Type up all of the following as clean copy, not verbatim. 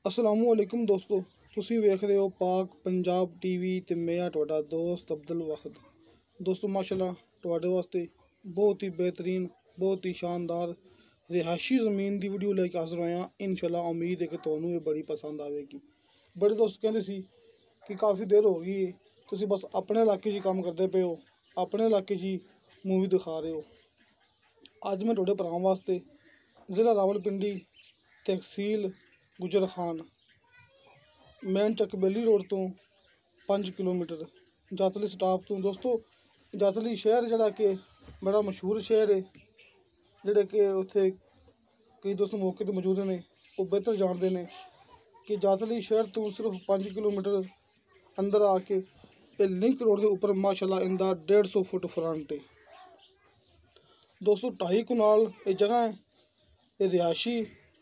असलामुअलैकुम दोस्तों, तुसी वेख रहे हो पाक पंजाब टीवी ते मैं तुहाडा दोस्त अब्दुल वाहिद। दोस्तों माशाल्लाह तुहाडे वास्ते बहुत ही बेहतरीन, बहुत ही शानदार रिहायशी ज़मीन की वीडियो लेके हाज़र होया। इंशाल्लाह उम्मीद है कि तुहानू ये बड़ी पसंद आएगी। बड़े दोस्त कहते सी कि काफ़ी देर हो गई तुसी बस अपने इलाके च काम करते पे हो, अपने इलाके च मूवी दिखा रहे हो। अज मैं तुहाडे भरावां वास्ते ज़िला रावलपिंडी, तहसील गुजर खान, मैन चक बेली रोड तो 5 किलोमीटर जातली स्टाफ तो। दोस्तों जातली शहर जड़ा कि बड़ा मशहूर शहर है, जोड़े कि उत्थे कई दोस्त मौके पर मौजूद ने, वो बेहतर जानते हैं कि जातली शहर तो सिर्फ 5 किलोमीटर अंदर आके ये लिंक रोड के उपर माशाल्लाह इंदा 150 फुट फ्रंट है। दोस्तों 2.5 कनाल ये जगह है, ये रिहायशी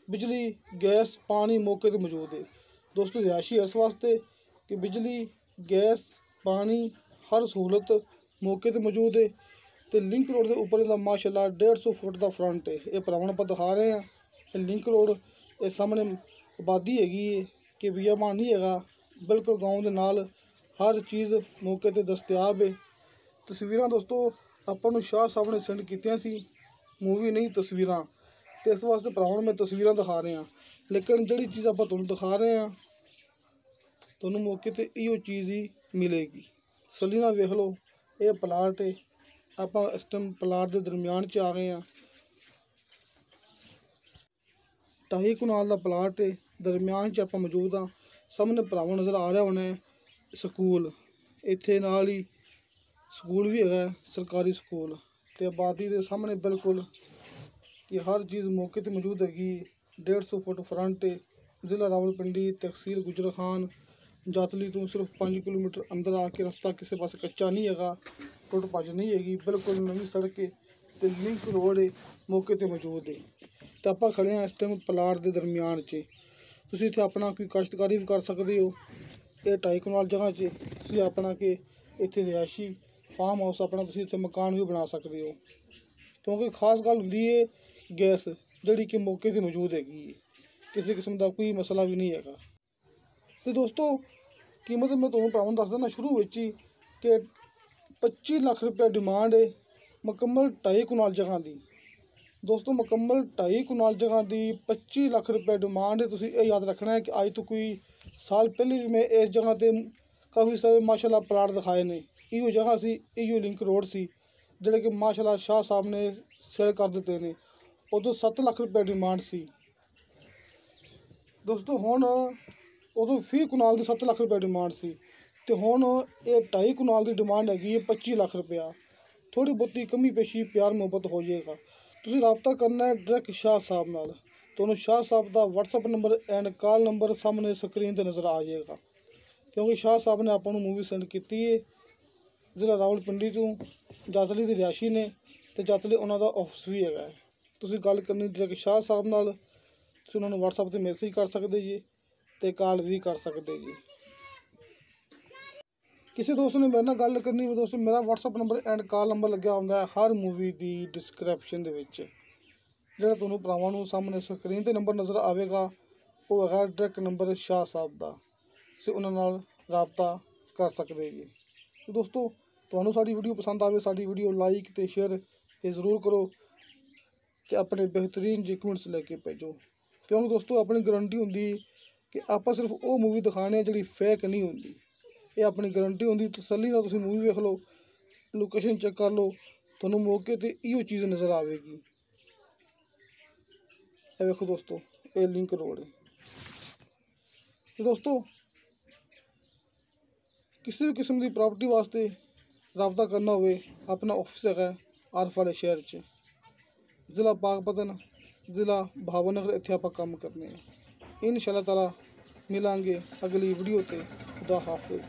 बिजली गैस पानी मौके पर मौजूद है। दोस्तों रिहायशी इस वास्ते कि बिजली गैस पानी हर सहूलत मौके पर मौजूद है। तो लिंक रोड के उपर इनका माशाल्लाह 150 फुट का फ्रंट है। ये भरावां आप दिखा रहे हैं, ये लिंक रोड ये सामने आबादी हैगी है कि बियाबान नहीं हैगा, बिल्कुल गाँव के नाल हर चीज़ मौके पर दस्तियाब है। तस्वीरां दोस्तों आपां नूं शाह साहब ने सेंड कीतियां सी, मूवी नहीं तस्वीरां, तो इस वास्ते भरावां मैं तस्वीरां दिखा रहे हैं। लेकिन जिहड़ी चीज़ आपां तुहानूं दिखा रहे हैं तुहानूं मौके ते इहो चीज़ ही मिलेगी। तसल्ली नाल वेख लो, ये प्लाट है, आपां इस टाइम प्लाट के दरम्यान च आ गए हैं। 2.5 कनाल का प्लाट है, दरम्यान च आपां मौजूद हाँ। सामने भरावां नज़र आ रहा होना है स्कूल, इत्थे नाल ही स्कूल भी है सरकारी स्कूल, तो आबादी के सामने बिल्कुल कि हर चीज़ मौके पर मौजूद हैगी। 150 फुट फ्रंट है, ज़िला रावलपिंडी, तहसील गुजर खान, जातली तो सिर्फ 5 किलोमीटर अंदर आके रास्ता किसी पास कच्चा नहीं है, टुट भज नहीं हैगी, बिल्कुल नवी सड़क है, तो लिंक रोड है मौके पर मौजूद है। तो आप खड़े हैं इस टाइम प्लाट के दरम्यान च, तुसीं इत्थे अपना कोई काश्तकारी भी कर सकते हो। ये 2.5 कनाल जगह च तुसीं अपना कि इत्थे रिहायशी फार्म हाउस अपना तुसीं इत्थे मकान भी बना सकते हो, क्योंकि खास गल हुंदी है गैस जिहड़ी कि मौके पर मौजूद हैगी है, किसी किस्म का कोई मसला भी नहीं है। तो दोस्तों कीमत मैं तुहानूं भरावां दस देना शुरू विच ही कि 25 लाख रुपया डिमांड है मुकम्मल 2.5 कनाल जगह की। दोस्तों मुकम्मल 2.5 कनाल जगह की 25 लाख रुपया डिमांड है। तुसीं ये याद रखना है कि अज तो कोई साल पहले भी मैं इस जगह पर काफ़ी सारे माशाल्लाह प्लाट दिखाए ने, इहो जगह सी, इहो लिंक रोड सी, जिहड़े कि माशाल्लाह शाह साहब ने सेल कर दिते ने। उदों 7 लाख रुपया डिमांड सी दोस्तों, हुण उदों 20 कनाल की 7 लाख रुपया डिमांड सी, तो हुण ये 2.5 कनाल की डिमांड हैगी है 25 लाख रुपया। थोड़ी बहुती कमी पेशी प्यार मुहब्बत हो जाएगा। तुसीं रबता करना है डायरैक्ट शाह साहब नाल, तुहानूं शाह साहब का WhatsApp number and call number सामने स्क्रीन पर नज़र आ जाएगा, क्योंकि शाह साहब ने आपां नूं मूवी सेंड की है ज़िला रावलपिंडी तो, जातली की रिहायशी ने, तो जातली उन्हां दा ऑफिस भी है। तुसीं गल करनी डायरैक्ट शाह साहब नाल, तुसीं उन्हां नूं WhatsApp ते मैसेज कर सकते जी, तो कॉल भी कर सकते जी। किसी दोस्त ने मेरे नाल गल करनी हो दोस्तों, मेरा WhatsApp number and call number लग्या हुंदा है हर मूवी की डिस्क्रिप्शन दे विच, जिहड़ा तुहानूं भरावां नूं सामने स्क्रीन ते नंबर नज़र आवेगा वो है डायरैक्ट नंबर शाह साहब का, तुसीं उन्हां नाल राबता कर सकते जी। तो दोस्तों तुहानूं साडी वीडियो पसंद आवे, साडी वीडियो लाइक ते शेयर ये ज़रूर करो कि अपने बेहतरीन डॉक्यूमेंट्स लेके भेजो, क्योंकि दोस्तों अपनी गारंटी होंदी कि आप सिर्फ वो मूवी दिखाने जिहड़ी फेक नहीं होंदी, ये अपनी गारंटी होंदी। तसल्ली नाल तुसीं मूवी वेख लो, लोकेशन चेक कर लो, तुहानूं मौके ते इहो चीज़ नज़र आवेगी। ये देखो दोस्तों ये लिंक रोड है। तो दोस्तों किसी भी किस्म की प्रॉपर्टी वास्ते रबता करना हो, अपना ऑफिस है आरफ वाले शहर च, ज़िला पाकपतन, ज़िला भावनगर, इत्थे आपां काम करने हैं। इंशाअल्लाह ताला मिलांगे अगली वीडियो ते। खुदा हाफिज़।